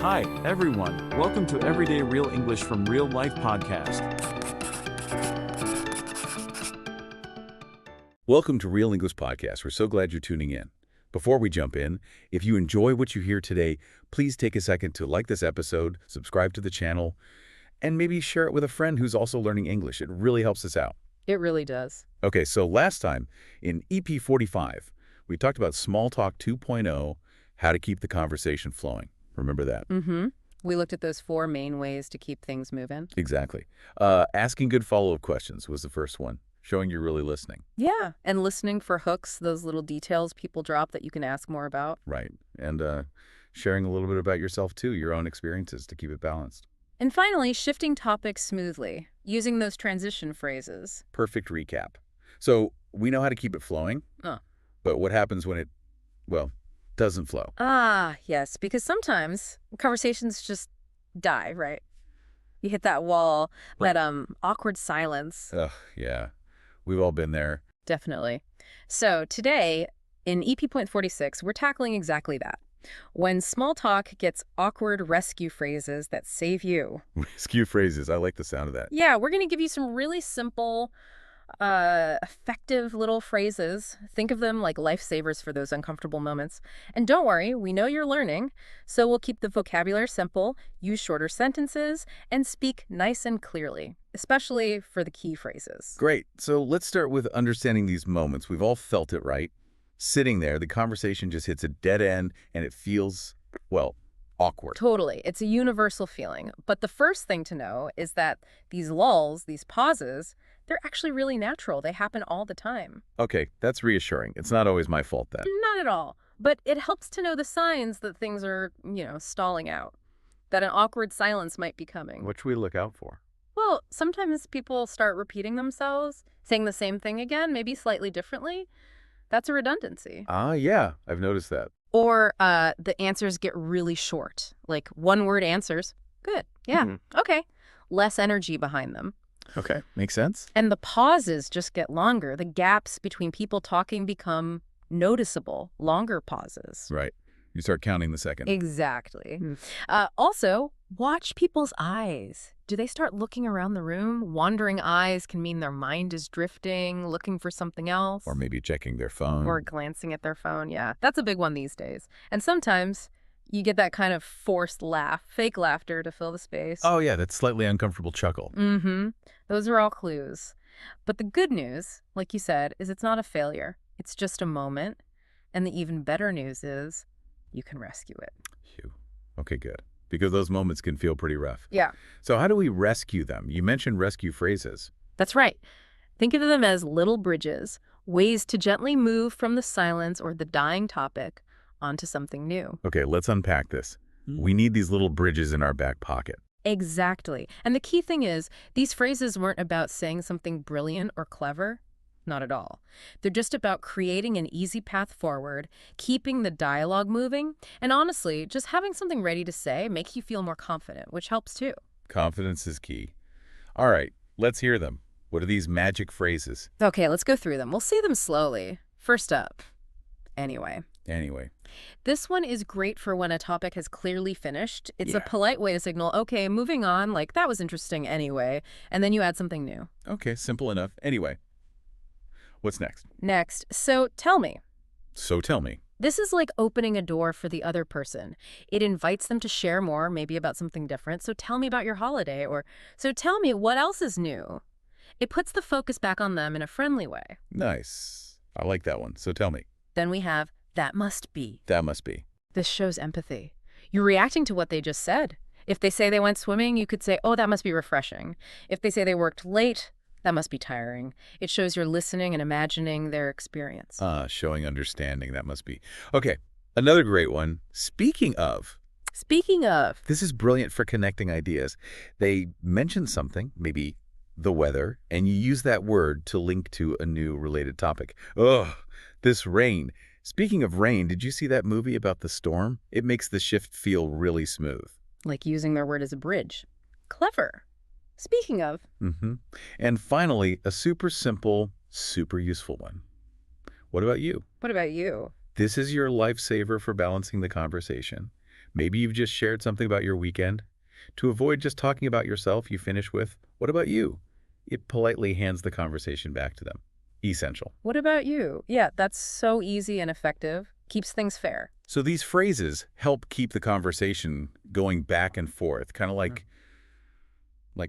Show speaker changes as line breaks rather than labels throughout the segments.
Hi, everyone. Welcome to Everyday Real English from Real Life podcast.
Welcome to Real English Podcast. We're so glad you're tuning in. Before we jump in, if you enjoy what you hear today, please take a second to like this episode, subscribe to the channel, and maybe share it with a friend who's also learning English. It really helps us out.
It really does.
Okay, so last time in EP.45, we talked about Small Talk 2.0, how to keep the conversation flowing. Remember that?
Mm-hmm. We looked at those 4 main ways to keep things moving.
Exactly. Asking good follow-up questions was the first one, showing you're really listening.
Yeah, and listening for hooks, those little details people drop that you can ask more about.
Right. And sharing a little bit about yourself, too, your own experiences to keep it balanced.
And finally, shifting topics smoothly, using those transition phrases.
Perfect recap. So we know how to keep it flowing, but what happens when it, doesn't flow?
Ah, yes, because sometimes conversations just die, right? You hit that wall, that awkward silence.
Ugh, yeah. We've all been there.
Definitely. So today, in EP.46, we're tackling exactly that. When small talk gets awkward rescue phrases that save you.
Rescue phrases. I like the sound of that.
Yeah, we're going to give you some really simple, effective little phrases. Think of them like lifesavers for those uncomfortable moments. And don't worry, we know you're learning, so we'll keep the vocabulary simple, use shorter sentences, and speak nice and clearly, especially for the key phrases.
Great. So let's start with understanding these moments. We've all felt it, right? Sitting there, the conversation just hits a dead end, and it feels, awkward.
Totally. It's a universal feeling. But the first thing to know is that these lulls, these pauses, they're actually really natural. They happen all the time.
Okay, that's reassuring. It's not always my fault then.
Not at all. But it helps to know the signs that things are, stalling out, that an awkward silence might be coming.
What should we look out for?
Well, sometimes people start repeating themselves, saying the same thing again, maybe slightly differently. That's a redundancy.
Yeah, I've noticed that.
Or the answers get really short, like one-word answers. Good. Yeah. Okay. Less energy behind them.
Okay, makes sense.
And the pauses just get longer. The gaps between people talking become noticeable, longer pauses.
Right. You start counting the seconds.
Exactly. Also, watch people's eyes. Do they start looking around the room? Wandering eyes can mean their mind is drifting, looking for something else.
Or maybe checking their phone.
Or glancing at their phone, yeah. That's a big one these days. And sometimes you get that kind of forced laugh, fake laughter to fill the space.
Oh, yeah, that slightly uncomfortable chuckle.
Mm-hmm. Those are all clues. But the good news, like you said, is it's not a failure. It's just a moment. And the even better news is you can rescue it.
Phew. Okay, good. Because those moments can feel pretty rough.
Yeah.
So how do we rescue them? You mentioned rescue phrases.
That's right. Think of them as little bridges, ways to gently move from the silence or the dying topic onto something new.
Okay, let's unpack this. We need these little bridges in our back pocket.
Exactly. And the key thing is, these phrases weren't about saying something brilliant or clever. Not at all. They're just about creating an easy path forward, keeping the dialogue moving, and honestly, just having something ready to say makes you feel more confident, which helps too.
Confidence is key. All right, let's hear them. What are these magic phrases?
Okay, let's go through them. We'll say them slowly. First up, anyway. This one is great for when a topic has clearly finished. It's a polite way to signal, okay, moving on, like that was interesting anyway, and then you add something new.
Okay, simple enough. Anyway. What's next?
Next, so tell me.
So tell me.
This is like opening a door for the other person. It invites them to share more, maybe about something different. So tell me about your holiday, or so tell me what else is new. It puts the focus back on them in a friendly way.
Nice. I like that one. So tell me.
Then we have, that must be.
That must be.
This shows empathy. You're reacting to what they just said. If they say they went swimming, you could say, oh, that must be refreshing. If they say they worked late, that must be tiring. It shows you're listening and imagining their experience.
Showing understanding, that must be. Okay, another great one. Speaking of. This is brilliant for connecting ideas. They mention something, maybe the weather, and you use that word to link to a new related topic. Ugh, this rain. Speaking of rain, did you see that movie about the storm? It makes the shift feel really smooth.
Like using their word as a bridge. Clever. Speaking of.
And finally, a super simple, super useful one. What about you?
What about you?
This is your lifesaver for balancing the conversation. Maybe you've just shared something about your weekend. To avoid just talking about yourself, you finish with, "What about you?" It politely hands the conversation back to them. Essential.
What about you? Yeah, that's so easy and effective. Keeps things fair.
So these phrases help keep the conversation going back and forth, kind of like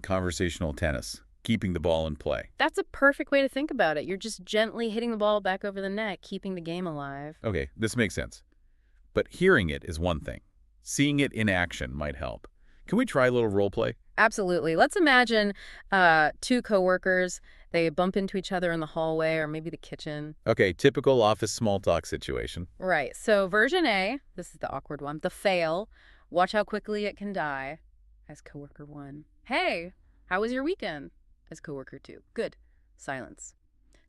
conversational tennis, keeping the ball in play.
That's a perfect way to think about it. You're just gently hitting the ball back over the net, keeping the game alive.
Okay, this makes sense. But hearing it is one thing. Seeing it in action might help. Can we try a little role play?
Absolutely. Let's imagine two coworkers. They bump into each other in the hallway or maybe the kitchen.
Okay, typical office small talk situation.
Right. So version A, this is the awkward one, the fail. Watch how quickly it can die. As coworker 1. Hey, how was your weekend? As coworker 2. Good. Silence.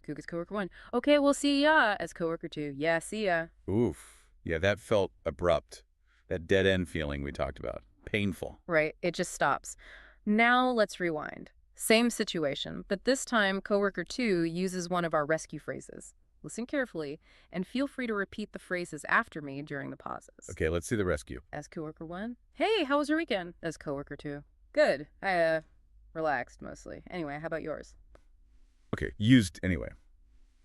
As coworker 1. Okay, we'll see ya. As coworker 2. Yeah, see ya.
Oof. Yeah, that felt abrupt. That dead end feeling we talked about. Painful.
Right. It just stops. Now let's rewind. Same situation, but this time coworker 2 uses one of our rescue phrases. Listen carefully and feel free to repeat the phrases after me during the pauses.
Okay, let's see the rescue.
As coworker 1. Hey, how was your weekend? As coworker 2. Good. I relaxed mostly. Anyway, how about yours?
Okay, used anyway.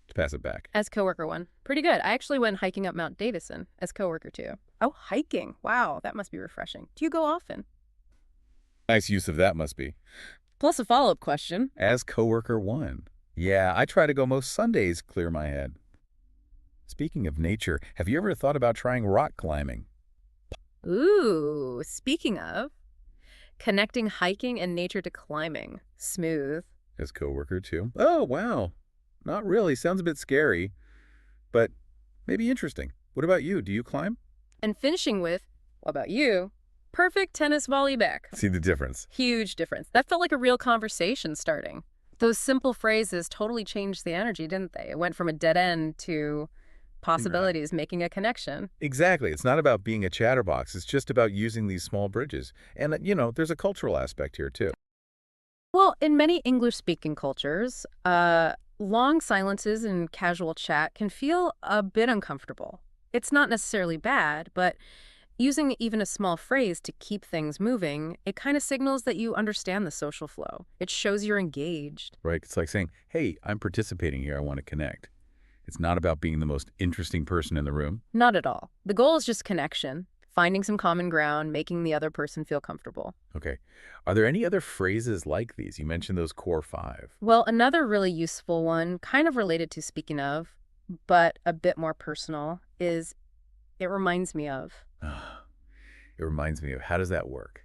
To pass it back.
As coworker 1. Pretty good. I actually went hiking up Mount Davison. As coworker 2. Oh, hiking. Wow, that must be refreshing. Do you go often?
Nice use of that must be.
Plus a follow-up question.
As coworker 1. Yeah, I try to go most Sundays, clear my head. Speaking of nature, have you ever thought about trying rock climbing?
Ooh, speaking of, connecting hiking and nature to climbing. Smooth.
As coworker 2. Oh, wow. Not really. Sounds a bit scary, but maybe interesting. What about you? Do you climb?
And finishing with, what about you? Perfect tennis volley back.
See the difference.
Huge difference. That felt like a real conversation starting. Those simple phrases totally changed the energy, didn't they? It went from a dead end to possibilities, making a connection.
Exactly. It's not about being a chatterbox. It's just about using these small bridges. And, there's a cultural aspect here, too.
Well, in many English-speaking cultures, long silences in casual chat can feel a bit uncomfortable. It's not necessarily bad, but using even a small phrase to keep things moving, it kind of signals that you understand the social flow. It shows you're engaged.
Right. It's like saying, hey, I'm participating here. I want to connect. It's not about being the most interesting person in the room.
Not at all. The goal is just connection, finding some common ground, making the other person feel comfortable.
Okay. Are there any other phrases like these? You mentioned those core 5.
Well, another really useful one, kind of related to speaking of, but a bit more personal, is it reminds me of.
It reminds me of. How does that work?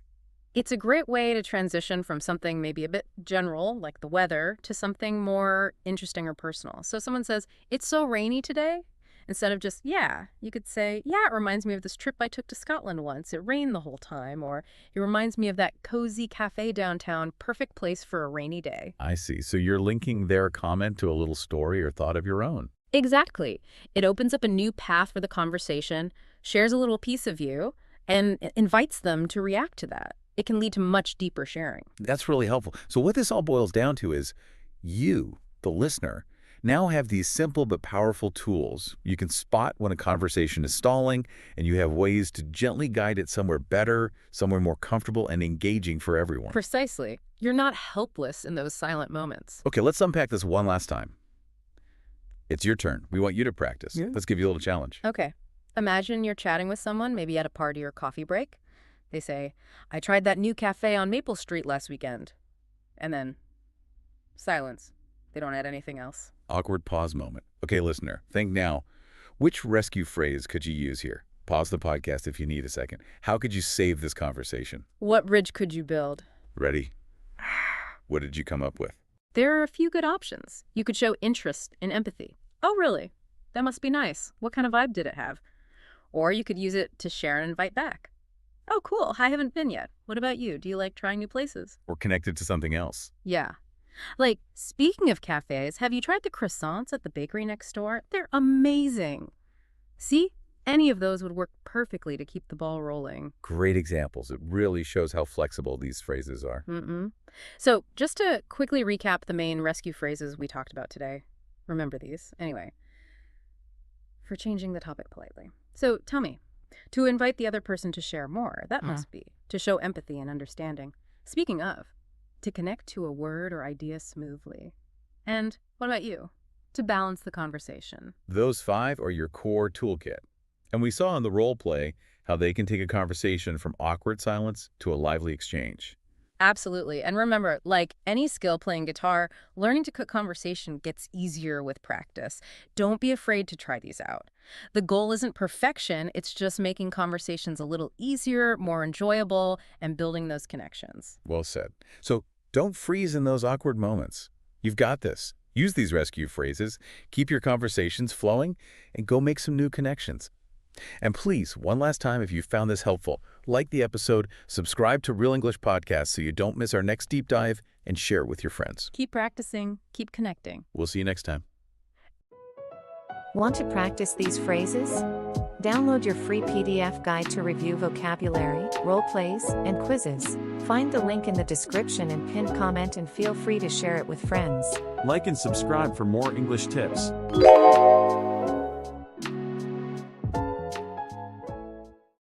It's a great way to transition from something maybe a bit general, like the weather, to something more interesting or personal. So someone says, it's so rainy today. Instead of just, yeah, you could say, yeah, it reminds me of this trip I took to Scotland once. It rained the whole time. Or it reminds me of that cozy cafe downtown, perfect place for a rainy day.
I see. So you're linking their comment to a little story or thought of your own.
Exactly. It opens up a new path for the conversation, shares a little piece of you, and invites them to react to that. It can lead to much deeper sharing.
That's really helpful. So what this all boils down to is you, the listener, now have these simple but powerful tools. You can spot when a conversation is stalling, and you have ways to gently guide it somewhere better, somewhere more comfortable and engaging for everyone.
Precisely. You're not helpless in those silent moments.
Okay, let's unpack this one last time. It's your turn. We want you to practice.
Yeah.
Let's give you a little challenge.
Okay. Imagine you're chatting with someone, maybe at a party or coffee break. They say, I tried that new cafe on Maple Street last weekend. And then silence. They don't add anything else.
Awkward pause moment. Okay, listener, think now. Which rescue phrase could you use here? Pause the podcast if you need a second. How could you save this conversation?
What bridge could you build?
Ready? What did you come up with?
There are a few good options. You could show interest and empathy. Oh, really? That must be nice. What kind of vibe did it have? Or you could use it to share and invite back. Oh, cool. I haven't been yet. What about you? Do you like trying new places?
Or connected to something else?
Yeah. Like, speaking of cafes, have you tried the croissants at the bakery next door? They're amazing. See? Any of those would work perfectly to keep the ball rolling.
Great examples. It really shows how flexible these phrases are.
So, just to quickly recap the main rescue phrases we talked about today. Remember these. Anyway, for changing the topic politely. So, tell me, To invite the other person to share more, that must be. To show empathy and understanding. Speaking of, to connect to a word or idea smoothly. And what about you? To balance the conversation.
Those 5 are your core toolkit. And we saw in the role play how they can take a conversation from awkward silence to a lively exchange.
Absolutely. And remember, like any skill playing guitar, learning to cook conversation gets easier with practice. Don't be afraid to try these out. The goal isn't perfection, it's just making conversations a little easier, more enjoyable, and building those connections.
Well said. So don't freeze in those awkward moments. You've got this. Use these rescue phrases, keep your conversations flowing, and go make some new connections. And please, one last time, if you found this helpful, like the episode, subscribe to Real English Podcast so you don't miss our next deep dive, and share it with your friends.
Keep practicing, keep connecting.
We'll see you next time.
Want to practice these phrases? Download your free PDF guide to review vocabulary, role plays, and quizzes. Find the link in the description and pinned comment, and feel free to share it with friends.
Like and subscribe for more English tips.